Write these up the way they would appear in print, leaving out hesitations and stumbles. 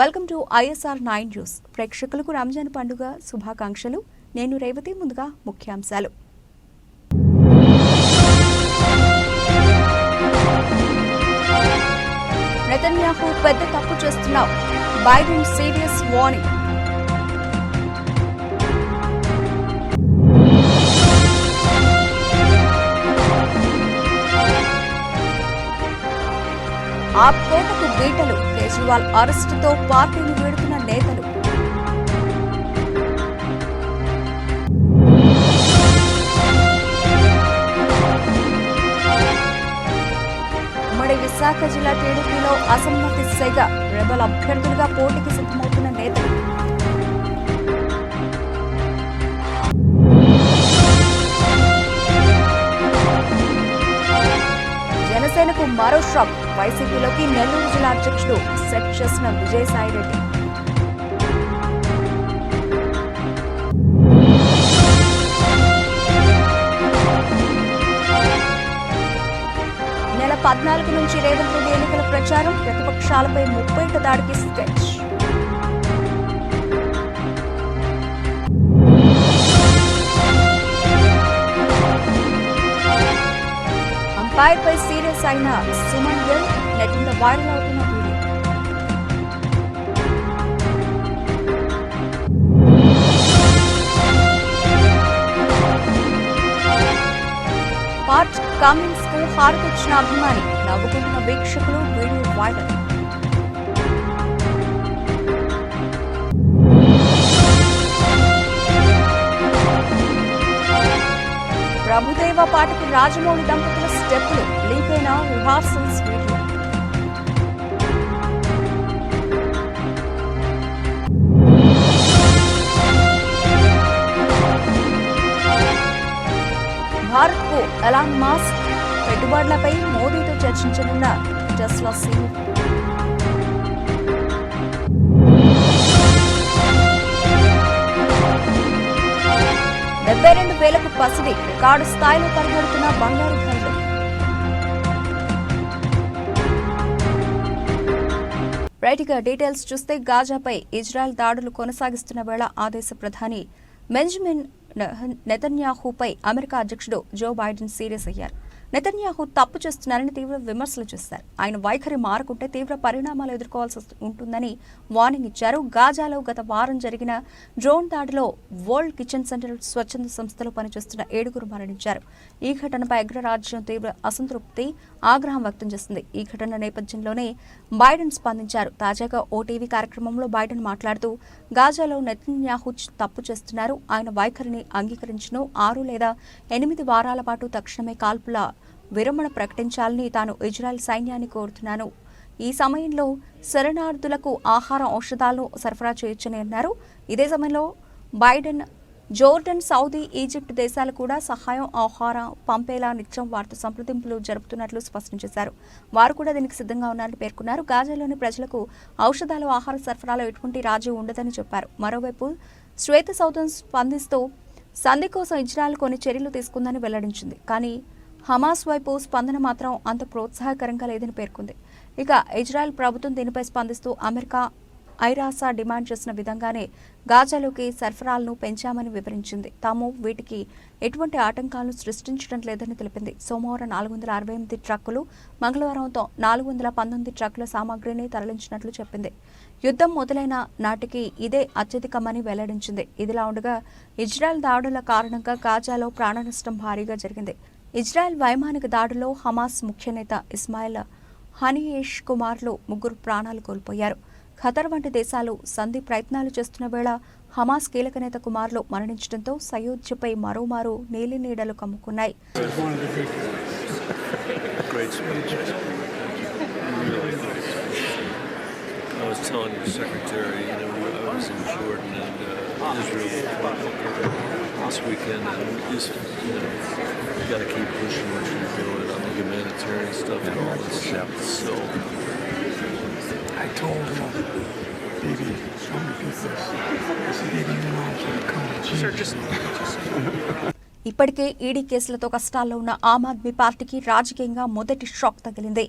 Welcome to ISR 9 news. ప్రేక్షకులకు రంజాన్ పండుగ శుభాకాంక్షలు. నేను రేవతి. ముందుగా ముఖ్యాంశాలు. నెతన్యాహు పెద్ద తప్పు చేస్తున్నావు. Biden serious warning. ఆ కోటకు బీటలు. కేజ్రీవాల్ అరెస్టుతో పార్టీని వీడుతున్న నేతలు. ఉమ్మడి విశాఖ జిల్లా టీడీపీలో అసమ్మతి సెగ. రెబల్ అభ్యర్థులుగా పోటీకి సిద్ధమవుతున్న నేతలు. జనసేనకు మరో షాక్. వైసీపీలోకి నెల్లూరు జిల్లా అధ్యక్షుడు సెట్ చేసిన విజయసాయిరెడ్డి. నెల 14 నుంచి రేవంత్ రెడ్డి ఎన్నికల ప్రచారం. ప్రతిపక్షాలపై 30 దాడికి స్కెచ్. అంపైర్పై సీరియస్ అయిన సుమన్ గిల్. నెట్టింట వైరల్ అవుతున్న వీడియో. పార్ట్ కమిన్స్ కు హారతిచ్చిన అభిమాని. నవ్వుకుంటున్న వీక్షకులు. Video viral. ప్రభుదేవ పాటకు రాజమౌళి దంపతుల స్టెప్పులు. లీక్ అయిన రిహార్సల్స్ వీడియో. భారత్ కు ఎలాన్ మస్క్ పెట్టుబడులపై మోదీతో చర్చించనున్న టెస్లా CEO. 72,000కు పసిడి. రికార్డు స్థాయిలో పరిగెడుతున్న బంగారు ధరలు. రైట్గా డీటెయిల్స్ చూస్తే గాజాపై ఇజ్రాయెల్ దాడులు కొనసాగిస్తున్న వేళ ఆ దేశ ప్రధాని బెంజమిన్ నెతన్యాహుపై అమెరికా అధ్యక్షుడు జో బైడెన్ సీరియస్ అయ్యారు. నెతన్యాహు తప్పు చేస్తున్నారని తీవ్ర విమర్శలు చేశారు. ఆయన వైఖరి మారకుంటే తీవ్ర పరిణామాలు ఎదుర్కోవాల్సి ఉంటుందని వార్నింగ్ ఇచ్చారు. గాజాలో గత వారం జరిగిన డ్రోన్ దాడిలో వరల్డ్ కిచెన్ సెంటర్ స్వచ్ఛంద సంస్థలో పనిచేస్తున్న 7 మరణించారు. ఈ ఘటనపై అగ్రరాజ్యం తీవ్ర అసంతృప్తి, ఆగ్రహం వ్యక్తం చేసింది. ఈ ఘటన నేపథ్యంలోనే బైడెన్ స్పందించారు. తాజాగా ఓ టీవీ కార్యక్రమంలో బైడెన్ మాట్లాడుతూ గాజాలో నెతన్యాహు తప్పు చేస్తున్నారు. ఆయన వైఖరిని అంగీకరించను. 6 లేదా 8 వారాల పాటు తక్షణమే కాల్పుల విరమణ ప్రకటించాలని తాను ఇజ్రాయెల్ సైన్యాన్ని కోరుతున్నాను. ఈ సమయంలో శరణార్థులకు ఆహారం, ఔషధాలను సరఫరా చేయొచ్చని అన్నారు. ఇదే సమయంలో బైడెన్ జోర్డన్, సౌదీ, ఈజిప్ట్ దేశాలు కూడా సహాయం, ఆహారం పంపేలా నిత్యం వారితో సంప్రదింపులు జరుపుతున్నట్లు స్పష్టం చేశారు. వారు కూడా దీనికి సిద్ధంగా ఉన్నారని పేర్కొన్నారు. గాజాలోని ప్రజలకు ఔషధాలు, ఆహార సరఫరాలో ఎటువంటి రాజీ ఉండదని చెప్పారు. మరోవైపు శ్వేత సౌధం స్పందిస్తూ సంధి కోసం ఇజ్రాయెల్ కొన్ని చర్యలు తీసుకుందని వెల్లడించింది. కానీ హమాస్ వైపు స్పందన మాత్రం అంత ప్రోత్సాహకరంగా లేదని పేర్కొంది. ఇక ఇజ్రాయెల్ ప్రభుత్వం దీనిపై స్పందిస్తూ అమెరికా, ఐరాసా డిమాండ్ చేసిన విధంగానే గాజాలోకి సరఫరాలను పెంచామని వివరించింది. తాము వీటికి ఎటువంటి ఆటంకాలను సృష్టించడం లేదని తెలిపింది. సోమవారం 468 ట్రక్కులు, మంగళవారం 419 ట్రక్కుల సామాగ్రిని తరలించినట్లు చెప్పింది. యుద్ధం మొదలైన నాటికి ఇదే అత్యధికమని వెల్లడించింది. ఇదిలా ఉండగా ఇజ్రాయెల్ దాడుల కారణంగా గాజాలో ప్రాణనష్టం భారీగా జరిగింది. ఇజ్రాయెల్ వైమానిక దాడిలో హమాస్ ముఖ్య నేత ఇస్మాయిల్ హనీయేష్ కుమార్లు 3 ప్రాణాలు కోల్పోయారు. ఖతర్ వంటి దేశాలు సంధి ప్రయత్నాలు చేస్తున్న వేళ హమాస్ కీలక నేత కుమార్లు మరణించడంతో సయోధ్యపై మరోమారు నీలి నీడలు కమ్ముకున్నాయి. this weekend, and just, you got to keep pushing what you're doing on the humanitarian stuff and all this stuff. So I told him, baby, don't repeat this. I said, baby, you know I can't come to Jesus. Sir, just ఇప్పటికే ED కేసులతో కష్టాల్లో ఉన్న ఆమ్ ఆద్మీ పార్టీకి రాజకీయంగా మొదటి shock తగిలింది.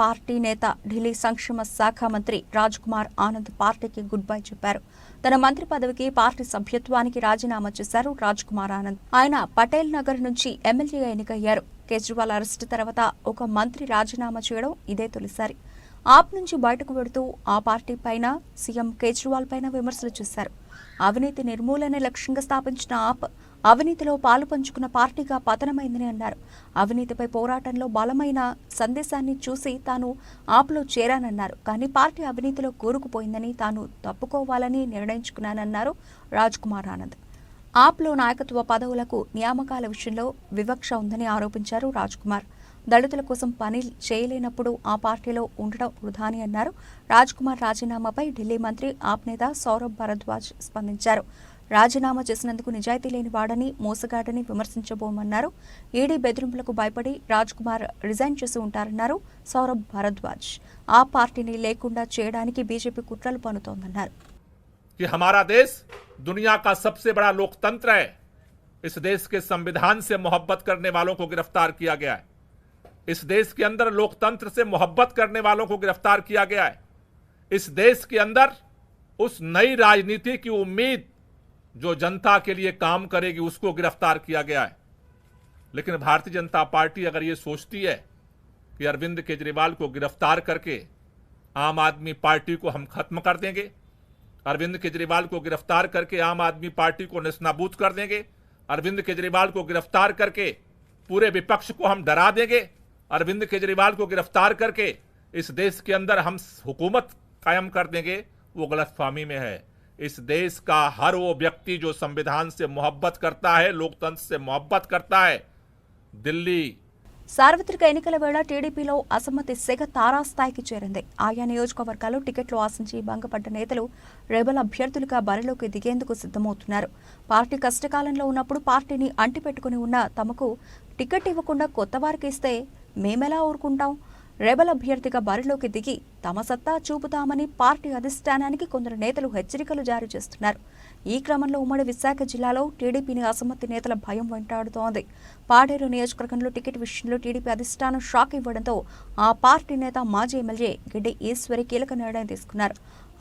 Party నేత ఢిల్లీ సంక్షేమ శాఖ మంత్రి రాజ్ కుమార్ ఆనంద్ పార్టీకి గుడ్ బై చెప్పారు. తన మంత్రి పదవికి పార్టీ సభ్యత్వానికి రాజీనామా చేశారు రాజ్ కుమార్ ఆనంద్. ఆయన పటేల్ నగర్ నుంచి ఎమ్మెల్యేగా ఎన్నికయ్యారు. కేజ్రీవాల్ అరెస్టు తర్వాత ఒక మంత్రి రాజీనామా చేయడం ఇదే తొలిసారి. ఆప్ నుంచి బయటకు వెడుతూ ఆ పార్టీ పైన సీఎం కేజ్రీవాల్ పైన విమర్శలు చేశారు. అవినీతి నిర్మూలన లక్ష్యంగా స్థాపించిన ఆప్ అవినీతిలో పాలు పంచుకున్న పార్టీగా పతనమైందని అన్నారు. అవినీతిపై పోరాటంలో బలమైన సందేశాన్ని చూసి తాను ఆప్లో చేరానన్నారు. కానీ పార్టీ అవినీతిలో కూరుకుపోయిందని తాను తప్పుకోవాలని నిర్ణయించుకున్నానన్నారు రాజ్ కుమార్ ఆనంద్. ఆప్లో నాయకత్వ పదవులకు నియామకాల విషయంలో వివక్ష ఉందని ఆరోపించారు రాజ్ కుమార్. దళితుల కోసం పని చేయలేనప్పుడు ఆ పార్టీలో ఉండడం వృధా అని అన్నారు. రాజ్ కుమార్ రాజీనామాపై ఢిల్లీ మంత్రి ఆప్ నేత సౌరభ్ భరద్వాజ్ స్పందించారు. రాజీనామా చేసినందుకు నిజాయితీ లేని వాడని, మోసగాడని విమర్శించబోమన్నారు. ఈడీ బెదిరింపులకు భయపడి రాజ్ కుమార్ రిజైన్ చేసి ఉంటారన్నారు సౌరభ్ భరద్వాజ్. ఆ పార్టీని లేకుండా చేయడానికి బీజేపీ కుట్రలు పన్నుతోందన్నారు. कि हमारा देश दुनिया का सबसे बड़ा लोकतंत्र है। इस देश के संविधान से मोहब्बत करने वालों को गिरफ्तार किया गया है। इस देश के अंदर लोकतंत्र से मोहब्बत करने वालों को गिरफ्तार किया गया है। इस देश के अंदर उस नई राजनीति की उम्मीद जो जनता के लिए काम करेगी उसको गिरफ्तार किया गया है। लेकिन भारतीय जनता पार्टी अगर ये सोचती है कि अरविंद केजरीवाल को गिरफ्तार करके आम आदमी पार्टी को हम खत्म कर देंगे, अरविंद केजरीवाल को गिरफ्तार करके आम आदमी पार्टी को नेस्तनाबूद कर देंगे, अरविंद केजरीवाल को गिरफ्तार करके पूरे विपक्ष को हम डरा देंगे, अरविंद केजरीवाल को गिरफ्तार करके इस देश के अंदर हम हुकूमत कायम कर देंगे, वो गलतफहमी में है। इस देश का हर वो व्यक्ति जो संविधान से मोहब्बत करता है, लोकतंत्र से मोहब्बत करता है, दिल्ली సార్వత్రిక ఎన్నికల వేళ టీడీపీలో అసమ్మతి సెగ తారాస్థాయికి చేరింది. ఆయా నియోజకవర్గాల్లో టికెట్లు ఆశించి భంగపడ్డ నేతలు రెబల్ అభ్యర్థులుగా బరిలోకి దిగేందుకు సిద్ధమవుతున్నారు. పార్టీ కష్టకాలంలో ఉన్నప్పుడు పార్టీని అంటిపెట్టుకుని ఉన్న తమకు టికెట్ ఇవ్వకుండా కొత్త వారికి ఇస్తే మేమెలా ఊరుకుంటాం? రెబల్ అభ్యర్థిగా బరిలోకి దిగి తమ సత్తా చూపుతామని పార్టీ అధిష్టానానికి కొందరు నేతలు హెచ్చరికలు జారీ చేస్తున్నారు. ఈ క్రమంలో ఉమ్మడి విశాఖ జిల్లాలో టీడీపీని అసమ్మతి నేతల భయం వెంటాడుతోంది. పాడేరు నియోజకవర్గంలో టికెట్ విషయంలో టీడీపీ అధిష్టానం షాక్ ఇవ్వడంతో ఆ పార్టీ నేత మాజీ ఎమ్మెల్యే గిడ్డి ఈశ్వరి కీలక నిర్ణయం తీసుకున్నారు.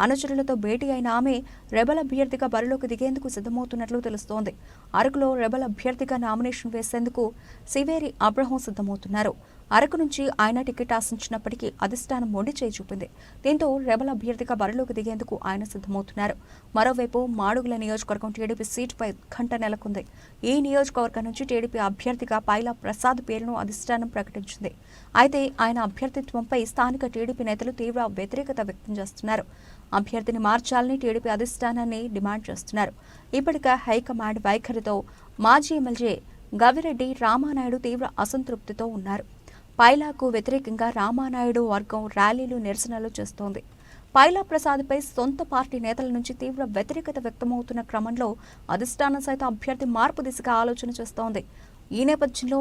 అనుచరులతో భేటీ అయిన ఆమె రెబల్ అభ్యర్థిగా బరిలోకి దిగేందుకు సిద్ధమవుతున్నట్లు తెలుస్తోంది. అరకులో రెబల్ అభ్యర్థిగా నామినేషన్ వేసేందుకు సివేరి అబ్రహం సిద్ధమవుతున్నారు. అరకు నుంచి ఆయన టికెట్ ఆశించినప్పటికీ అధిష్టానం మొండి చేయి చూపింది. దీంతో రెబల్ అభ్యర్థిగా బరిలోకి దిగేందుకు ఆయన సిద్ధమవుతున్నారు. మరోవైపు మాడుగుల నియోజకవర్గం టీడీపీ సీటుపై ఉత్కంఠ నెలకొంది. ఈ నియోజకవర్గం నుంచి టీడీపీ అభ్యర్థిగా పైలా ప్రసాద్ పేరును అధిష్టానం ప్రకటించింది. అయితే ఆయన అభ్యర్థిత్వంపై స్థానిక టీడీపీ నేతలు తీవ్ర వ్యతిరేకత వ్యక్తం చేస్తున్నారు. అభ్యర్థిని మార్చాలని టీడీపీ అధిష్టానాన్ని డిమాండ్ చేస్తున్నారు. ఇప్పటికే హైకమాండ్ వైఖరితో మాజీ ఎమ్మెల్యే గవిరెడ్డి రామానాయుడు తీవ్ర అసంతృప్తితో ఉన్నారు. పైలాకు వ్యతిరేకంగా రామానాయుడు వర్గం ర్యాలీలు, నిరసనలు చేస్తోంది. పైలా ప్రసాద్పై సొంత పార్టీ నేతల నుంచి తీవ్ర వ్యతిరేకత వ్యక్తమవుతున్న క్రమంలో అధిష్టానం సైతం అభ్యర్థి మార్పు దిశగా ఆలోచన చేస్తోంది. ఈ నేపథ్యంలో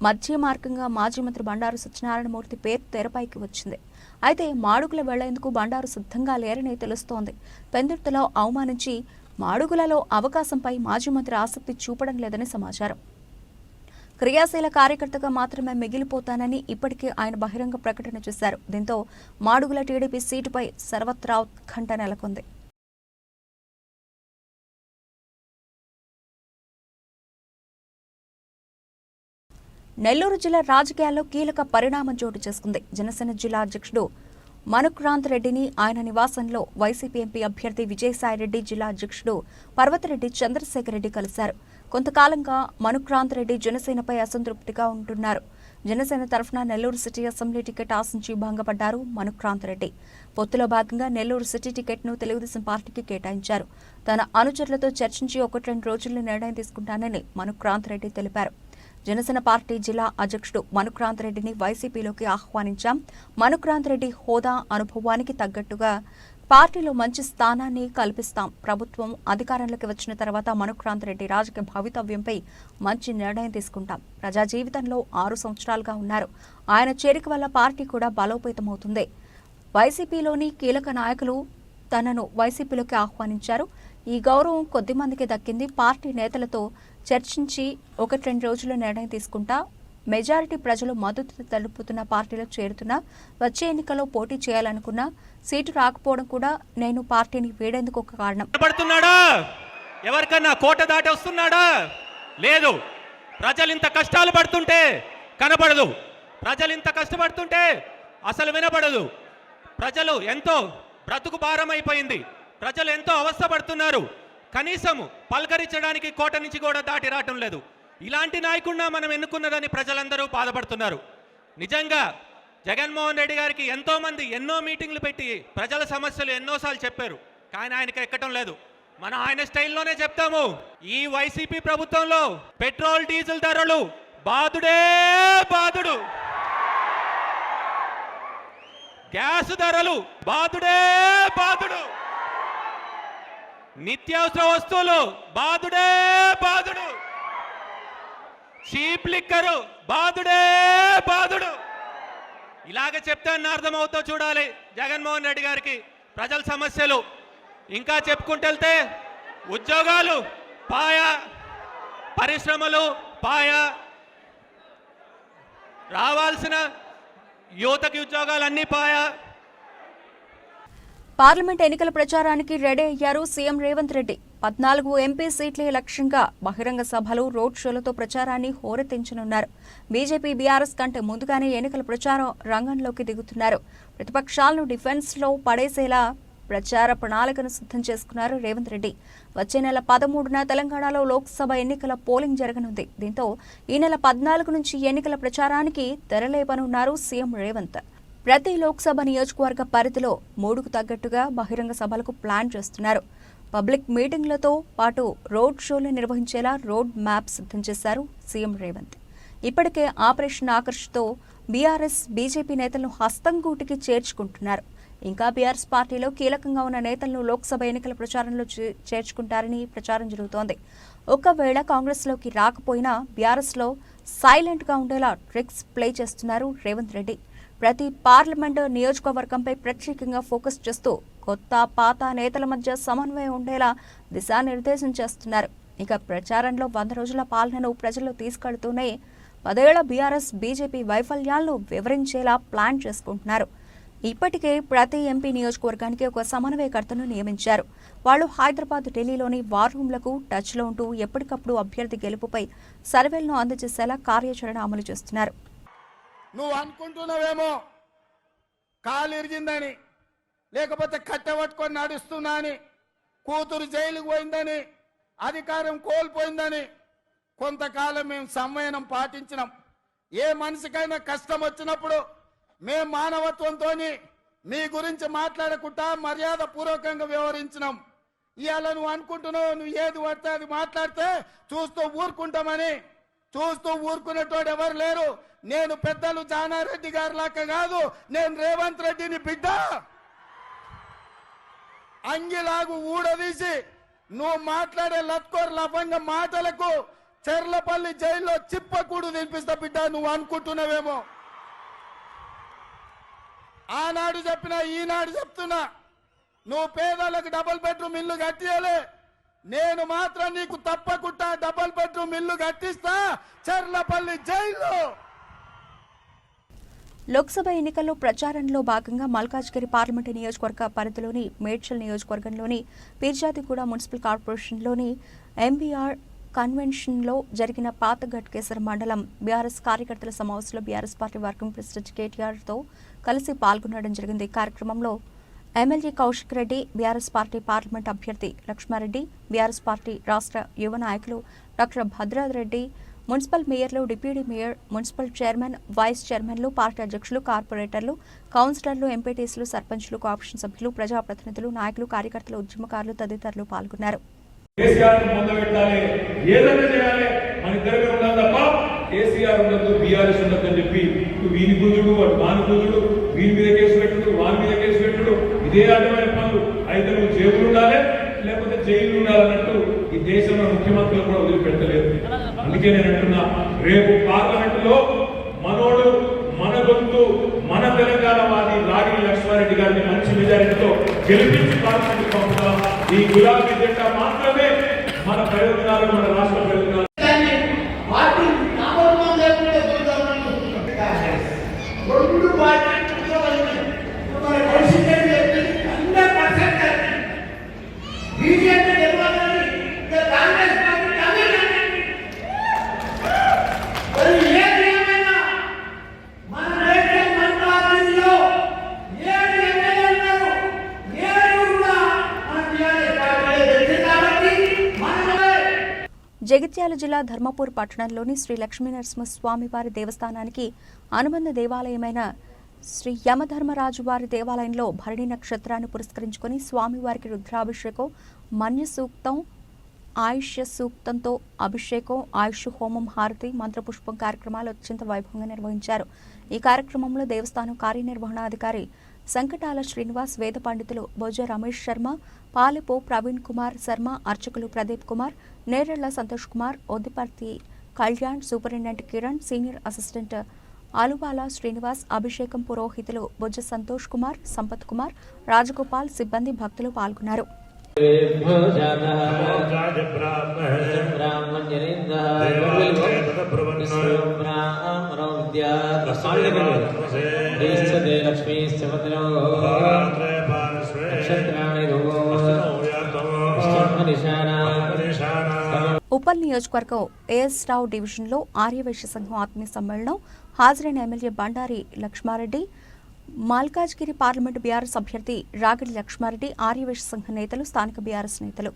మధ్య మార్గంగా మాజీ మంత్రి బండారు సత్యనారాయణమూర్తి పేరు తెరపైకి వచ్చింది. అయితే మాడుగుల వెళ్లేందుకు బండారు సిద్ధంగా లేరని తెలుస్తోంది. పెందుర్తిలో అవమానించి మాడుగులలో అవకాశంపై మాజీ మంత్రి ఆసక్తి చూపడం లేదని సమాచారం. క్రియాశీల కార్యకర్తగా మాత్రమే మిగిలిపోతానని ఇప్పటికే ఆయన బహిరంగ ప్రకటన చేశారు. దీంతో మాడుగుల టీడీపీ సీటుపై సర్వత్రా ఉత్కంఠ నెలకొంది. నెల్లూరు జిల్లా రాజకీయాల్లో కీలక పరిణామం చోటు చేసుకుంది. జనసేన జిల్లా అధ్యక్షుడు మనుక్రాంత్ రెడ్డిని ఆయన నివాసంలో వైసీపీ ఎంపీ అభ్యర్థి విజయసాయిరెడ్డి, జిల్లా అధ్యక్షుడు పర్వతిరెడ్డి చంద్రశేఖర్ రెడ్డి కలిశారు. కొంతకాలంగా మనుక్రాంత్ రెడ్డి జనసేనపై అసంతృప్తిగా ఉంటున్నారు. జనసేన తరఫున నెల్లూరు సిటీ అసెంబ్లీ టికెట్ ఆశించి భంగపడ్డారు మనుక్రాంత్ రెడ్డి. పొత్తులో భాగంగా నెల్లూరు సిటీ టికెట్ను తెలుగుదేశం పార్టీకి కేటాయించారు. తన అనుచరులతో చర్చించి 1-2 రోజుల్లో నిర్ణయం తీసుకుంటానని మనుక్రాంత్ రెడ్డి తెలిపారు. జనసేన పార్టీ జిల్లా అధ్యక్షుడు మనుక్రాంత్ రెడ్డిని వైసీపీలోకి ఆహ్వానించాం. మనుక్రాంత్ రెడ్డి హోదా, అనుభవానికి తగ్గట్టుగా పార్టీలో మంచి స్థానాన్ని కల్పిస్తాం. ప్రభుత్వం అధికారంలోకి వచ్చిన తర్వాత మనుక్రాంత్ రెడ్డి రాజకీయ భవితవ్యంపై మంచి నిర్ణయం తీసుకుంటాం. ప్రజా జీవితంలో 6 సంవత్సరాలుగా ఉన్నారు. ఆయన చేరిక వల్ల పార్టీ కూడా బలోపేతమవుతుంది. వైసీపీలోని కీలక నాయకులు తనను వైసీపీలోకి ఆహ్వానించారు. ఈ గౌరవం కొద్దిమందికి దక్కింది. పార్టీ నేతలతో చర్చించి 1-2 రోజుల్లో నిర్ణయం తీసుకుంటా. మెజారిటీ ప్రజలు మద్దతు తెలుపుతున్న పార్టీలో చేరుతున్నా వచ్చే ఎన్నికల్లో పోటీ చేయాలనుకున్నా సీటు రాకపోవడం కూడా నేను పార్టీని వీడేందుకు ఒక కారణం. పడుతున్నాడా? ఎవరికన్నా కోట దాటి వస్తున్నాడా? లేదు. ప్రజలు ఇంత కష్టాలు పడుతుంటే కనపడదు, ప్రజలు ఇంత కష్టపడుతుంటే అసలు వినపడదు. ప్రజలు ఎంతో బ్రతుకు భారం అయిపోయింది, ప్రజలు ఎంతో అవస్థపడుతున్నారు. కనీసం పలకరించడానికి కోట నుంచి కూడా దాటి రావటం లేదు. ఇలాంటి నాయకుడిని మనం ఎన్నుకున్నదని ప్రజలందరూ బాధపడుతున్నారు. నిజంగా జగన్మోహన్ రెడ్డి గారికి ఎంతో మంది ఎన్నో మీటింగ్లు పెట్టి ప్రజల సమస్యలు ఎన్నోసార్లు చెప్పారు, కానీ ఆయనకి ఎక్కటం లేదు. మనం ఆయన స్టైల్లోనే చెప్తాము. ఈ వైసీపీ ప్రభుత్వంలో పెట్రోల్ డీజిల్ ధరలు బాదుడే బాదుడు, గ్యాస్ ధరలు బాదుడే బాదుడు, నిత్యావసర వస్తువులు బాదుడే బాదుడు, చీప్ లిక్కరు బాదుడే బాదుడు. ఇలాగ చెప్తే అర్థమవుతో చూడాలి జగన్మోహన్ రెడ్డి గారికి ప్రజల సమస్యలు. ఇంకా చెప్పుకుంటూ వెళ్తే ఉద్యోగాలు పాయా, పరిశ్రమలు పాయా, రావాల్సిన యువతకి ఉద్యోగాలు అన్నీ పాయా. పార్లమెంట్ ఎన్నికల ప్రచారానికి రెడీ అయ్యారు సీఎం రేవంత్ రెడ్డి. 14 ఎంపీ సీట్లే లక్ష్యంగా బహిరంగ సభలు, రోడ్ షోలతో ప్రచారాన్ని హోరెత్తించనున్నారు. బీజేపీ, బీఆర్ఎస్ కంటే ముందుగానే ఎన్నికల ప్రచారం రంగంలోకి దిగుతున్నారు. ప్రతిపక్షాలను డిఫెన్స్లో పడేసేలా ప్రచార ప్రణాళికను సిద్ధం చేసుకున్నారు రేవంత్ రెడ్డి. వచ్చే నెల 13న తెలంగాణలో లోక్సభ ఎన్నికల పోలింగ్ జరగనుంది. దీంతో ఈ నెల 14 నుంచి ఎన్నికల ప్రచారానికి తెరలేపనున్నారు సీఎం రేవంత్. ప్రతి లోక్సభ నియోజకవర్గ పరిధిలో 3కు తగ్గట్టుగా బహిరంగ సభలకు ప్లాన్ చేస్తున్నారు. పబ్లిక్ మీటింగ్లతో పాటు రోడ్ షోలు నిర్వహించేలా రోడ్ మ్యాప్ సిద్ధం చేశారు సీఎం రేవంత్. ఇప్పటికే ఆపరేషన్ ఆకర్ష్తో బీఆర్ఎస్, బీజేపీ నేతలను హస్తంగూటికి చేర్చుకుంటున్నారు. ఇంకా బీఆర్ఎస్ పార్టీలో కీలకంగా ఉన్న నేతలను లోక్సభ ఎన్నికల ప్రచారంలో చేర్చుకుంటారని ప్రచారం జరుగుతోంది. ఒకవేళ కాంగ్రెస్లోకి రాకపోయినా బీఆర్ఎస్లో సైలెంట్గా ఉండేలా ట్రిక్స్ ప్లే చేస్తున్నారు రేవంత్ రెడ్డి. ప్రతి పార్లమెంటు నియోజకవర్గంపై ప్రత్యేకంగా ఫోకస్ చేస్తూ కొత్త, పాత నేతల మధ్య సమన్వయం ఉండేలా దిశానిర్దేశం చేస్తున్నారు. ఇక ప్రచారంలో 100 రోజుల పాలనను ప్రజల్లో తీసుకెళ్తూనే 10 ఏళ్ల బీఆర్ఎస్, బీజేపీ వైఫల్యాలను వివరించేలా ప్లాన్ చేసుకుంటున్నారు. ఇప్పటికే ప్రతి ఎంపీ నియోజకవర్గానికి ఒక సమన్వయకర్తను నియమించారు. వాళ్ళు హైదరాబాద్, ఢిల్లీలోని వార్ రూమ్లకు టచ్లో ఉంటూ ఎప్పటికప్పుడు అభ్యర్థి గెలుపుపై సర్వేలను అందజేసేలా కార్యాచరణ అమలు చేస్తున్నారు. నువ్వు అనుకుంటున్నావేమో కాలు ఇరిగిందని, లేకపోతే కట్టెపట్టుకొని నడుస్తున్నా అని, కూతురు జైలుకు పోయిందని, అధికారం కోల్పోయిందని కొంతకాలం మేము సంయమనం పాటించినాం. ఏ మనిషికైనా కష్టం వచ్చినప్పుడు మేము మానవత్వంతో మీ గురించి మాట్లాడకుండా మర్యాద పూర్వకంగా వ్యవహరించినాం. ఇవాళ నువ్వు అనుకుంటున్నావు నువ్వు ఏది పడితే అది మాట్లాడితే చూస్తూ ఊరుకుంటామని. చూస్తూ ఊరుకునేటోడు ఎవరు లేరు. నేను పెద్దలు జానారెడ్డి గారి లాగా కాదు, నేను రేవంత్ రెడ్డిని బిడ్డ. అంగిలాగు ఊడదీసి నువ్వు మాట్లాడే లత్కోర్ లఫంగ మాటలకు చెర్లపల్లి జైల్లో చిప్పకూడు తినిపిస్తా బిడ్డ. నువ్వు అనుకుంటున్నావేమో. ఆనాడు చెప్పినా ఈనాడు చెప్తున్నా, నువ్వు పేదలకు డబుల్ బెడ్రూమ్ ఇల్లు కట్టియలే, నేను మాత్రం నీకు తప్పకుండా డబుల్ బెడ్రూమ్ ఇల్లు కట్టిస్తా చెర్లపల్లి జైల్లో. లోక్సభ ఎన్నికల్లో ప్రచారంలో భాగంగా మల్కాజ్గిరి పార్లమెంటు నియోజకవర్గ పరిధిలోని మేడ్చల్ నియోజకవర్గంలోని పీర్జాదిగూడ మున్సిపల్ కార్పొరేషన్లోని ఎంబీఆర్ కన్వెన్షన్లో జరిగిన పాత ఘట్కేసర్ మండలం బీఆర్ఎస్ కార్యకర్తల సమావేశంలో బీఆర్ఎస్ పార్టీ వర్కింగ్ ప్రెసిడెంట్ కేటీఆర్తో కలిసి పాల్గొనడం జరిగింది. కార్యక్రమంలో MLA Kaushik Reddy, BRS party parliament అభ్యర్థి లక్ష్మారెడ్డి, బీఆర్ఎస్ పార్టీ రాష్ట్ర యువ నాయకులు డాక్టర్ భద్రారెడ్డి, మున్సిపల్ మేయర్లు, deputy mayor, municipal chairman, vice చైర్మన్లు, పార్టీ అధ్యక్షులు, కార్పొరేటర్లు, కౌన్సిలర్లు, ఎంపీటీసీలు, సర్పంచ్లు, కోఆపరేషన్ సభ్యులు, ప్రజాప్రతినిధులు, నాయకులు, కార్యకర్తలు, ఉద్యమకారులు తదితరులు పాల్గొన్నారు. కేసీఆర్ మొదలుపెట్టాలి, ఏదైనా చేయాలి, మన ఇద్దరిగా ఉండాలి తప్ప కేసీఆర్ ఉండదు, బీఆర్ఎస్ ఉండదు అని చెప్పి వీని గుంజుడు, వాడు వాని గుంజుడు, వీని మీద కేసు పెట్టుడు, వాని మీద కేసు పెట్టుడు, ఇదే అర్థమైన పనులు. అయితే నువ్వు జేబులు ఉండాలి, లేకపోతే జైలు ఉండాలన్నట్టు ఈ దేశంలో ముఖ్యమంత్రులు కూడా వదిలిపెట్టలేదు. అందుకే నేను అంటున్నా, రేపు పార్లమెంటులో మనోడు, మన గొంతు, మన తెలంగాణ వాది రాగిణి లక్ష్మారెడ్డి గారిని మంచి మెజారిటీతో గెలిపించి పార్లమెంట్ పంపుతాం. ఈ గులాబీ జెండా మాత్రమే మన ప్రయోజనాలు, మన రాష్ట్ర ప్రయోజనాలు. జగిత్యాల జిల్లా ధర్మపూర్ పట్టణంలోని శ్రీ లక్ష్మీనరసింహస్వామివారి దేవస్థానానికి అనుబంధ దేవాలయమైన శ్రీ యమధర్మరాజు వారి దేవాలయంలో భరణి నక్షత్రాన్ని పురస్కరించుకుని స్వామివారికి రుద్రాభిషేకం, మన్య సూక్తం, ఆయుష్య సూక్తంతో అభిషేకం, ఆయుష్ హోమం, హారతి, మంత్రపుష్పం కార్యక్రమాలు అత్యంత వైభవంగా నిర్వహించారు. ఈ కార్యక్రమంలో దేవస్థానం కార్యనిర్వహణాధికారి సంకటాల శ్రీనివాస్, వేద పండితులు బొజ్జ రమేష్ శర్మ, పాలెపో ప్రవీణ్ కుమార్ శర్మ, అర్చకులు Pradeep Kumar, Nerella Santosh Kumar, Oddiparthi Kalyan, superintendent Kiran, senior assistant Aluvala Srinivas, అభిషేకం పురోహితులు బొజ్జ సంతోష్ కుమార్, సంపత్ కుమార్, రాజగోపాల్, సిబ్బంది, భక్తులు పాల్గొన్నారు. ఉప్పల్ నియోజకవర్గం ఏఎస్ రావు డివిజన్లో ఆర్యవైశ్య సంఘం ఆత్మీయ సమ్మేళనం హాజరైన MLA Bandari Laxma Reddy, Malkajgiri parliament BRS అభ్యర్థి రాగిడి లక్ష్మారెడ్డి, ఆర్యవైశ్య సంఘ నేతలు, స్థానిక బీఆర్ఎస్ నేతలు.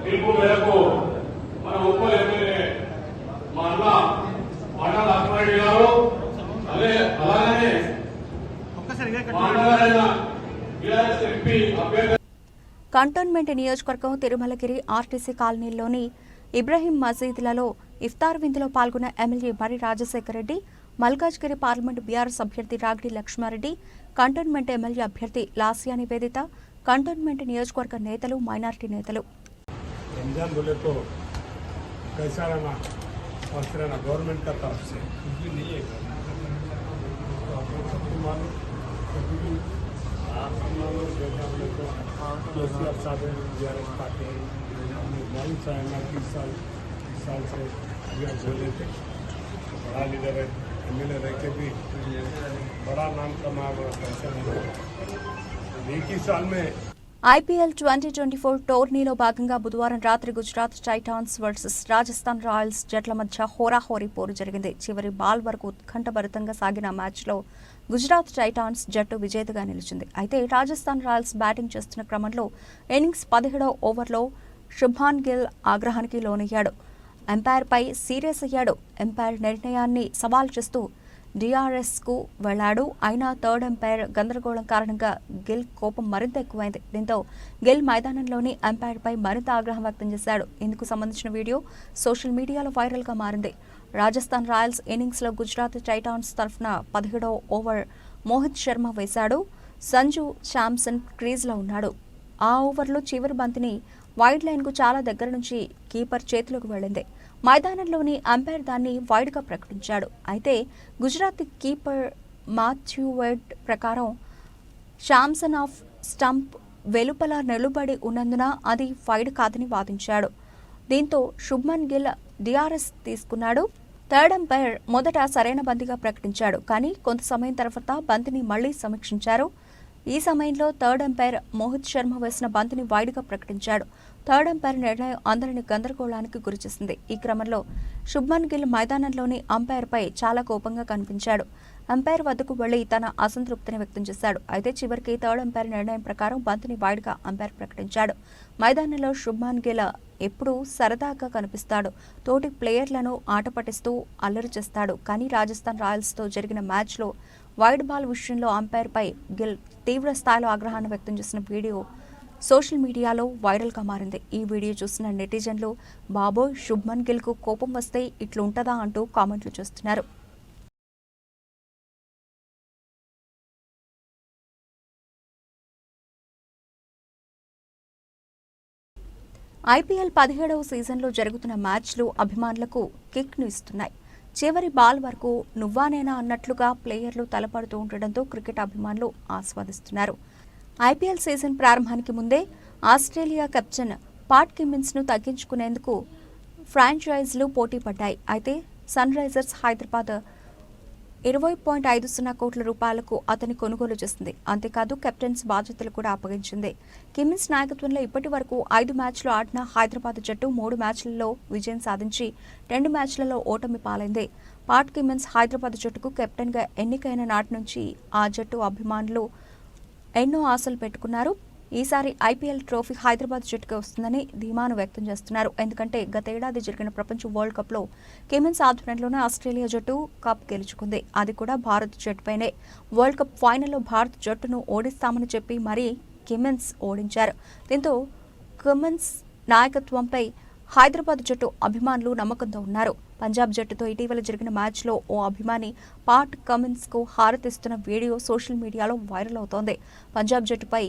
పిలుపు మేరకు మన ఉప్పల్ ఎమ్మెల్యే మా అన్న బండా లక్ష్మారెడ్డి గారు అలాగే ఎంపీ అభ్యర్థి కంటోన్మెంట్ నియోజకవర్గం తిరుమలగిరి ఆర్టీసీ కాలనీలోని ఇబ్రహీం మసీదులలో ఇఫ్తార్ విందులో పాల్గొన్న ఎమ్మెల్యే బరి రాజశేఖర రెడ్డి, మల్కాజ్గిరి పార్లమెంటు బీఆర్ఎస్ అభ్యర్థి రాగిడి లక్ష్మారెడ్డి, కంటోన్మెంట్ ఎమ్మెల్యే అభ్యర్థి లాసియా నివేదిత, కంటోన్మెంట్ నియోజకవర్గ నేతలు, మైనారిటీ నేతలు. रमजान बोले तो कैसा रहना और फिर ना गवर्नमेंट का तरफ से कुछ भी नहीं है। तो आप लोग सबको मालूम कभी भी हम लोग देखा बोले तो केसीआर साहब बीआरएस पार्टी मालूम चाहेगा कि इस साल से बीआर बोले थे बड़ा लीडर है, एमएलए रह के भी बड़ा नाम कमा कैसा नहीं। एक ही साल में ఐపీఎల్ 2024 టోర్నీలో భాగంగా బుధవారం రాత్రి Gujarat Titans versus Rajasthan Royals జట్ల మధ్య హోరాహోరీ పోరు జరిగింది. చివరి బాల్ వరకు ఉత్కంఠభరితంగా సాగిన మ్యాచ్లో గుజరాత్ టైటాన్స్ జట్టు విజేతగా నిలిచింది. అయితే రాజస్థాన్ రాయల్స్ బ్యాటింగ్ చేస్తున్న క్రమంలో ఇన్నింగ్స్ 17వ ఓవర్లో శుభ్మాన్ గిల్ ఆగ్రహానికి లోనయ్యాడు. ఎంపైర్పై సీరియస్ అయ్యాడు. ఎంపైర్ నిర్ణయాన్ని సవాల్ చేస్తూ డిఆర్ఎస్కు వెళ్లాడు. అయినా థర్డ్ ఎంపైర్ గందరగోళం కారణంగా గిల్ కోపం మరింత ఎక్కువైంది. దీంతో గిల్ మైదానంలోని ఎంపైర్పై మరింత ఆగ్రహం వ్యక్తం చేశాడు. ఇందుకు సంబంధించిన వీడియో సోషల్ మీడియాలో వైరల్గా మారింది. రాజస్థాన్ రాయల్స్ ఇన్నింగ్స్లో గుజరాత్ టైటాన్స్ తరఫున 17వ ఓవర్ మోహిత్ శర్మ వేశాడు. సంజు శాంసన్ క్రీజ్లో ఉన్నాడు. ఆ ఓవర్లో చివరి బంతిని వైడ్ లైన్కు చాలా దగ్గర నుంచి కీపర్ చేతిలోకి వెళ్లింది. మైదానంలోని అంపైర్ దాన్ని వైడ్గా ప్రకటించాడు. అయితే గుజరాత్ కీపర్ మాథ్యూ వెడ్ ప్రకారం శాంసన్ ఆఫ్ స్టంప్ వెలుపల నిలబడి ఉన్నందున అది వైడ్ కాదని వాదించాడు. దీంతో శుభ్మన్ గిల్ డిఆర్ఎస్ తీసుకున్నాడు. థర్డ్ అంపైర్ మొదట సరైన బంతిగా ప్రకటించాడు. కానీ కొంత సమయం తర్వాత బంతిని మళ్లీ సమీక్షించారు. ఈ సమయంలో థర్డ్ అంపైర్ మోహిత్ శర్మ వేసిన బంతిని వైడ్గా ప్రకటించాడు. థర్డ్ అంపైర్ నిర్ణయం అందరినీ గందరగోళానికి గురిచేసింది. ఈ క్రమంలో శుభ్మన్ గిల్ మైదానంలోని అంపైర్పై చాలా కోపంగా కనిపించాడు. అంపైర్ వద్దకు వెళ్లి తన అసంతృప్తిని వ్యక్తం చేశాడు. అయితే చివరికి థర్డ్ అంపైర్ నిర్ణయం ప్రకారం బంతిని వైడ్గా అంపైర్ ప్రకటించాడు. మైదానంలో శుభ్మన్ గిల్ ఎప్పుడూ సరదాగా కనిపిస్తాడు. తోటి ప్లేయర్లను ఆట పట్టిస్తూ అల్లరి చేస్తాడు. కానీ రాజస్థాన్ రాయల్స్తో జరిగిన మ్యాచ్లో వైడ్ బాల్ విషయంలో అంపైర్పై గిల్ తీవ్ర స్థాయిలో ఆగ్రహాన్ని వ్యక్తం చేసిన వీడియో సోషల్ మీడియాలో వైరల్గా మారింది. ఈ వీడియో చూసిన నెటిజన్లు బాబోయ్ శుభ్మన్ గిల్కు కోపం వస్తే ఇట్లుంటదా అంటూ కామెంట్లు చేస్తున్నారు. ఐపీఎల్ 17వ సీజన్లో జరుగుతున్న మ్యాచ్లు అభిమానులకు కిక్ను ఇస్తున్నాయి. చివరి బాల్ వరకు నువ్వానేనా అన్నట్లుగా ప్లేయర్లు తలపడుతూ ఉండడంతో క్రికెట్ అభిమానులు ఆస్వాదిస్తున్నారు. ఐపీఎల్ సీజన్ ప్రారంభానికి ముందే ఆస్ట్రేలియా కెప్టెన్ పాట్ కిమ్మిన్స్ను తగ్గించుకునేందుకు ఫ్రాంచైజీలు పోటీ పడ్డాయి. అయితే సన్ రైజర్స్ హైదరాబాద్ 20.50 కోట్ల రూపాయలకు అతని కొనుగోలు చేసింది. అంతేకాదు కెప్టెన్స్ బాధ్యతలు కూడా అప్పగించింది. కిమ్మిన్స్ నాయకత్వంలో ఇప్పటి వరకు 5 మ్యాచ్లు ఆడిన హైదరాబాద్ జట్టు 3 మ్యాచ్లలో విజయం సాధించి 2 మ్యాచ్లలో ఓటమి పాలైంది. పాట్ కిమ్మిన్స్ హైదరాబాద్ జట్టుకు కెప్టెన్గా ఎన్నికైన నాటి నుంచి ఆ జట్టు అభిమానులు ఎన్నో ఆశలు పెట్టుకున్నారు. ఈసారి ఐపీఎల్ ట్రోఫీ హైదరాబాద్ జట్టుకే వస్తుందని ధీమాను వ్యక్తం చేస్తున్నారు. ఎందుకంటే గతేడాది జరిగిన ప్రపంచ వరల్డ్ కప్లో కిమ్మిన్స్ ఆధ్వర్యంలోనే ఆస్ట్రేలియా జట్టు కప్ గెలుచుకుంది. అది కూడా భారత్ జట్టుపైనే. వరల్డ్ కప్ ఫైనల్లో భారత్ జట్టును ఓడిస్తామని చెప్పి మరీ కిమ్మిన్స్ ఓడించారు. దీంతో కిమ్మిన్స్ నాయకత్వంపై హైదరాబాద్ జట్టు అభిమానులు నమ్మకంతో ఉన్నారు. పంజాబ్ జట్టుతో ఇటీవల జరిగిన మ్యాచ్లో ఓ అభిమాని పాట్ కమిన్స్కు హారతిస్తున్న వీడియో సోషల్ మీడియాలో వైరల్ అవుతోంది. పంజాబ్ జట్టుపై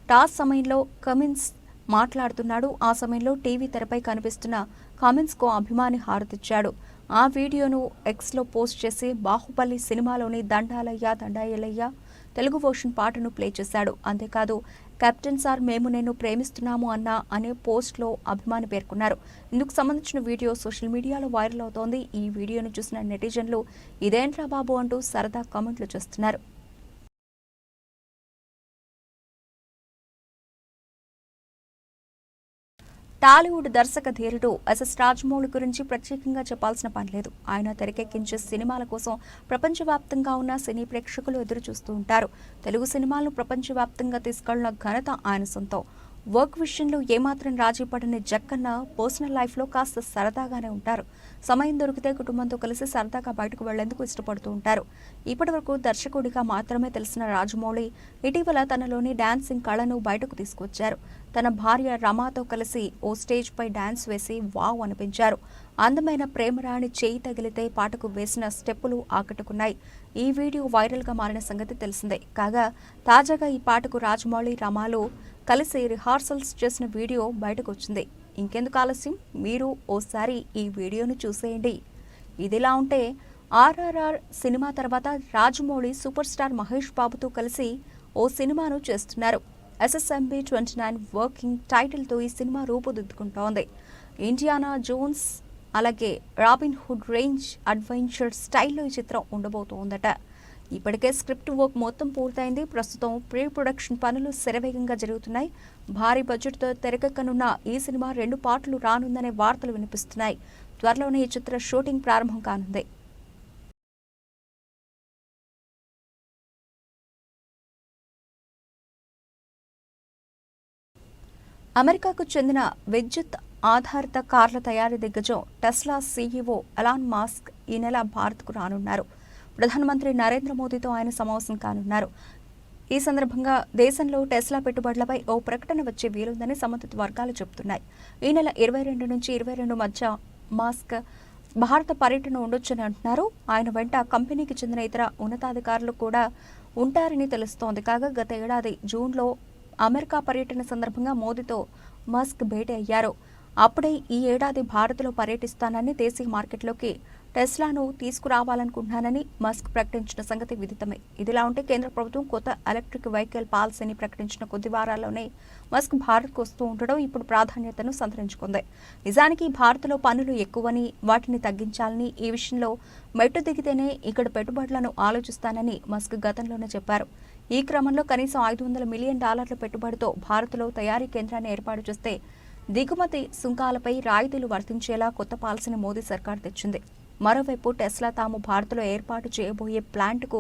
టాస్ సమయంలో కమిన్స్ మాట్లాడుతున్నాడు. ఆ సమయంలో టీవీ తెరపై కనిపిస్తున్న కమిన్స్కు అభిమాని హారతిచ్చాడు. ఆ వీడియోను ఎక్స్లో పోస్ట్ చేసి బాహుబలి సినిమాలోని దండాలయ్య దండాయలయ్య తెలుగు వర్షన్ పాటను ప్లే చేశాడు. అంతేకాదు కెప్టెన్ సార్ మేము నేను ప్రేమిస్తున్నాము అనే పోస్ట్లో అభిమాని పేర్కొన్నారు. ఇందుకు సంబంధించిన వీడియో సోషల్ మీడియాలో వైరల్ అవుతోంది. ఈ వీడియోను చూసిన నెటిజన్లు ఇదేంట్రా బాబు అంటూ సరదా కామెంట్లు చేస్తున్నారు. టాలీవుడ్ దర్శక ధీరుడు ఎస్ఎస్ రాజమౌళి గురించి ప్రత్యేకంగా చెప్పాల్సిన పనిలేదు. ఆయన తెరకెక్కించే సినిమాల కోసం ప్రపంచవ్యాప్తంగా ఉన్న సినీ ప్రేక్షకులు ఎదురు చూస్తూ ఉంటారు. తెలుగు సినిమాలను ప్రపంచవ్యాప్తంగా తీసుకెళ్లిన ఘనత ఆయన సొంతం. వర్క్ విషయంలో ఏమాత్రం రాజీ పడని జక్కన్న పర్సనల్ లైఫ్లో కాస్త సరదాగానే ఉంటారు. సమయం దొరికితే కుటుంబంతో కలిసి సరదాగా బయటకు వెళ్లేందుకు ఇష్టపడుతూ ఉంటారు. ఇప్పటివరకు దర్శకుడిగా మాత్రమే తెలిసిన రాజమౌళి ఇటీవల తనలోని డాన్సింగ్ కళను బయటకు తీసుకొచ్చారు. తన భార్య రమాతో కలిసి ఓ స్టేజ్పై డాన్స్ వేసి వావ్ అనిపించారు. అందమైన ప్రేమరాణి చేయి తగిలితే పాటకు వేసిన స్టెప్పులు ఆకట్టుకున్నాయి. ఈ వీడియో వైరల్గా మారిన సంగతి తెలిసిందే. కాగా తాజాగా ఈ పాటకు రాజమౌళి రమాలు కలిసి రిహార్సల్స్ చేసిన వీడియో బయటకు వచ్చింది. ఇంకెందుకు ఆలస్యం, మీరు ఓసారి ఈ వీడియోను చూసేయండి. ఇదిలా ఉంటే RRR సినిమా తర్వాత రాజమౌళి సూపర్ స్టార్ మహేష్ బాబుతో కలిసి ఓ సినిమాను చేస్తున్నారు. SSMB 29 వర్కింగ్ టైటిల్తో ఈ సినిమా రూపుదిద్దుకుంటోంది. ఇండియానా జోన్స్ అలాగే రాబిన్ హుడ్ రేంజ్ అడ్వెంచర్ స్టైల్లో ఈ చిత్రం ఉండబోతోందట. ఇప్పటికే స్క్రిప్ట్ వర్క్ మొత్తం పూర్తయింది. ప్రస్తుతం ప్రీ ప్రొడక్షన్ పనులు శరవేగంగా జరుగుతున్నాయి. భారీ బడ్జెట్తో తెరకెక్కనున్న ఈ సినిమా 2 పార్ట్లు రానుందనే వార్తలు వినిపిస్తున్నాయి. త్వరలోనే ఈ చిత్ర షూటింగ్ ప్రారంభం కానుంది. అమెరికాకు చెందిన విద్యుత్ ఆధారిత కార్ల తయారీ దిగ్గజం టెస్లా CEO ఎలాన్ మస్క్ ఈ నెల భారత్కు రానున్నారు. ప్రధానమంత్రి నరేంద్ర మోదీతో ఆయన సమావేశం కానున్నారు. ఈ సందర్భంగా దేశంలో టెస్లా పెట్టుబడులపై ఓ ప్రకటన వచ్చే వీలుందని సంబంధిత వర్గాలు చెబుతున్నాయి. ఈ నెల 22 నుంచి 22 మధ్య మస్క్ భారత పర్యటన ఉండొచ్చని అంటున్నారు. ఆయన వెంట కంపెనీకి చెందిన ఇతర ఉన్నతాధికారులు కూడా ఉంటారని తెలుస్తోంది. కాగా గత ఏడాది జూన్లో అమెరికా పర్యటన సందర్భంగా మోదీతో మస్క్ భేటీ అయ్యారు. అప్పుడే ఈ ఏడాది భారత్లో పర్యటిస్తానని, దేశీయ మార్కెట్లోకి టెస్లాను తీసుకురావాలనుకుంటున్నానని మస్క్ ప్రకటించిన సంగతి విదితమే. ఇదిలా ఉంటే కేంద్ర ప్రభుత్వం కొత్త ఎలక్ట్రిక్ వెహికల్ పాలసీని ప్రకటించిన కొద్ది వారాల్లోనే మస్క్ భారత్కు వస్తూ ఉండడం ఇప్పుడు ప్రాధాన్యతను సంతరించుకుంది. నిజానికి భారత్లో పన్నులు ఎక్కువని, వాటిని తగ్గించాలని, ఈ విషయంలో మెట్టు దిగితేనే ఇక్కడ పెట్టుబడులను ఆలోచిస్తానని మస్క్ గతంలోనే చెప్పారు. ఈ క్రమంలో కనీసం $500 మిలియన్ పెట్టుబడితో భారత్లో తయారీ కేంద్రాన్ని ఏర్పాటు చేస్తే దిగుమతి సుంకాలపై రాయితీలు వర్తించేలా కొత్త పాలసీని మోదీ సర్కార్ తెచ్చింది. మరోవైపు టెస్లా తాము భారత్లో ఏర్పాటు చేయబోయే ప్లాంట్కు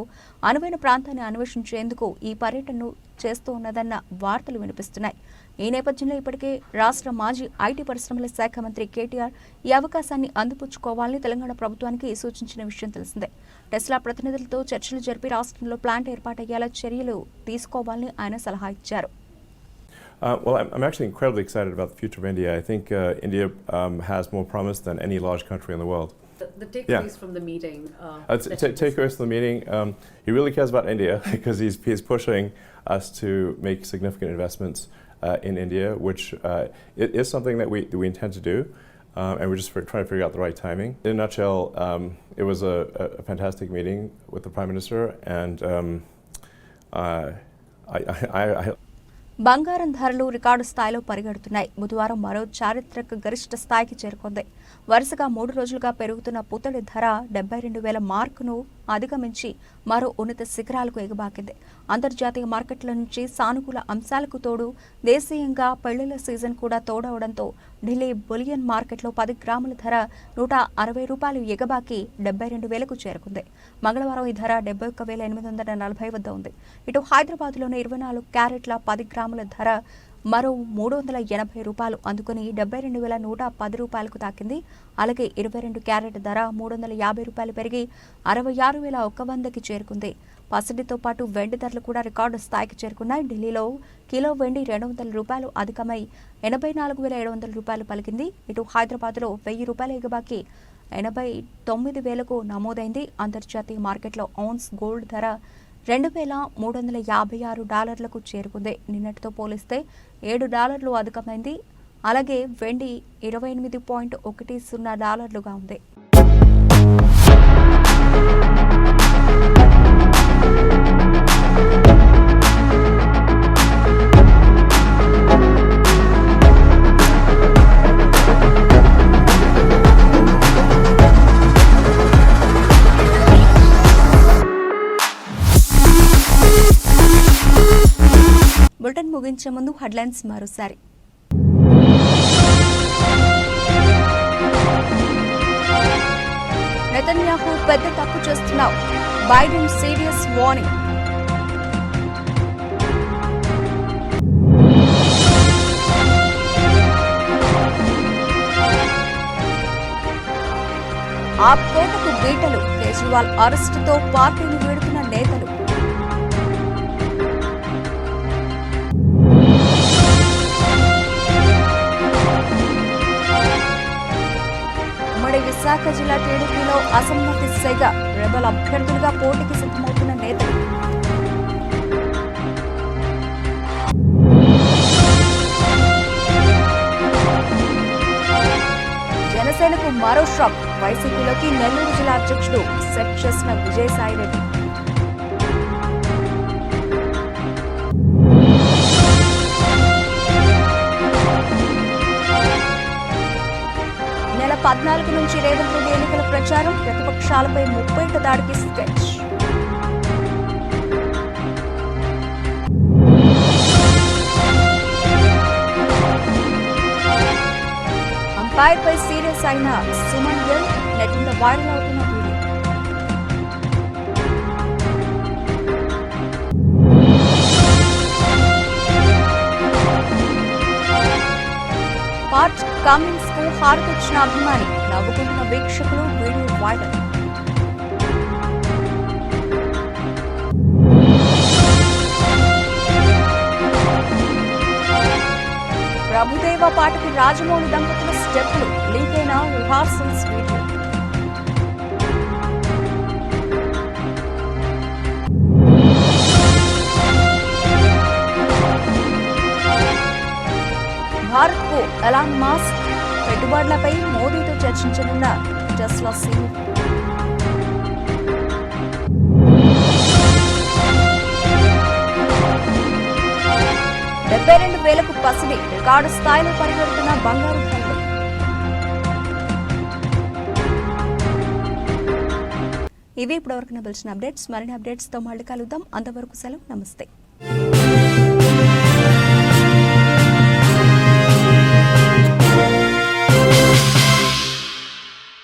అనువైన ప్రాంతాన్ని అన్వేషించేందుకు ఈ పర్యటనను చేస్తూ ఉన్నదన్న వార్తలు వినిపిస్తున్నాయి. ఈ నేపథ్యంలో ఇప్పటికే రాష్ట్ర మాజీ ఐటీ పరిశ్రమల శాఖ మంత్రి కేటీఆర్ ఈ అవకాశాన్ని అందిపుచ్చుకోవాలని తెలంగాణ ప్రభుత్వానికి సూచించిన విషయం తెలిసిందే. టెస్లా ప్రతినిధులతో చర్చలు జరిపి రాష్ట్రంలో ప్లాంట్ ఏర్పాటయ్యేలా చర్యలు తీసుకోవాలని ఆయన సలహా ఇచ్చారు. Well, I'm actually incredibly excited about the future of India. I think India has more promise than any large country in the world. The takeaways from the meeting. Takeaways from the meeting. He really cares about India because he's pushing us to make significant investments in India, which it is something that we intend to do, and we're just trying to figure out the right timing. In a nutshell, it was a fantastic meeting with the Prime Minister, and I బంగారం ధరలు record స్థాయిలో పరిగెడుతున్నాయి. బుధవారం మరో చారిత్రక గరిష్ట స్థాయికి చేరుకుంది. వరుసగా 3 రోజులుగా పెరుగుతున్న పుత్తడి ధర 72,000 మార్కును అధిగమించి మరో ఉన్నత శిఖరాలకు ఎగబాకింది. అంతర్జాతీయ మార్కెట్ల నుంచి సానుకూల అంశాలకు తోడు దేశీయంగా పెళ్లిళ్ల సీజన్ కూడా తోడవడంతో ఢిల్లీ బులియన్ మార్కెట్లో 10 గ్రాముల ధర ₹160 ఎగబాకి 72,000కు చేరుకుంది. మంగళవారం ఈ ధర 71,840 వద్ద ఉంది. ఇటు హైదరాబాద్లోని 24 క్యారెట్ల 10 గ్రాముల ధర మరో ₹380 అందుకుని ₹72,110కు తాకింది. అలాగే 22 క్యారెట్ ధర ₹350 పెరిగి 66,100కి చేరుకుంది. పసిడితో పాటు వెండి ధరలు కూడా రికార్డు స్థాయికి చేరుకున్నాయి. ఢిల్లీలో కిలో వెండి ₹200 అధికమై ₹84,700 పలికింది. ఇటు హైదరాబాద్లో ₹1,000 ఎగబాకి 89,000కు నమోదైంది. అంతర్జాతీయ మార్కెట్లో ఔన్స్ గోల్డ్ ధర $2,356కు చేరుకుంది. నిన్నటితో పోలిస్తే $7 అధికమైంది. అలాగే వెండి $28.10గా ఉంది. బులెటిన్ ముగించే ముందు హెడ్లైన్స్ మరోసారి. నెతన్యాహు పెద్ద తప్పు చేస్తున్నావు, బైడెన్ సీరియస్ వార్నింగ్. ఆప్ కోటకు బీటలు, కేజ్రీవాల్ అరెస్టుతో పార్టీని వీడుతున్న నేతలు. విశాఖ జిల్లా టీడీపీలో అసమ్మతి సెగ, రెబల్ అభ్యర్థులుగా పోటీకి సిద్ధమవుతున్న నేతలు. జనసేనకు మరో షాక్, వైసీపీలోకి నెల్లూరు జిల్లా అధ్యక్షుడు సెట్ చేసిన విజయసాయిరెడ్డి. నెల 14 నుంచి రేవంత్ రెడ్డి ఎన్నికల ప్రచారం, ప్రతిపక్షాలపై 30 దాడికి స్కెచ్. అంపైర్పై సీరియస్ అయిన సుమన్ గిల్, నెట్టింట వైరల్ అవుతున్న వీడియో. పార్ట్ కమిన్స్ కు హారతిచ్చిన అభిమాని, నవ్వుకుంటున్న వీక్షకులు, వీడియో వైరల్. ప్రభుదేవ పాటకు రాజమౌళి దంపతుల స్టెప్పులు, లీక్ అయిన రిహార్సల్స్ వీడియో. భారత్ కు ఎలాన్ మస్క్, పెట్టుబడులపై మోదీతో చర్చించనున్న టెస్లా సీఈఓ. $72,000కు పసిడి, రికార్డు స్థాయిలో పరిగెడుతున్న బంగారు ధరలు. ఇవి ఇప్పటివరకు నిలిచిన అప్డేట్స్. మరిన్ని అప్డేట్స్తో మళ్ళీ కలుద్దాం. అంతవరకు సెలవు, నమస్తే.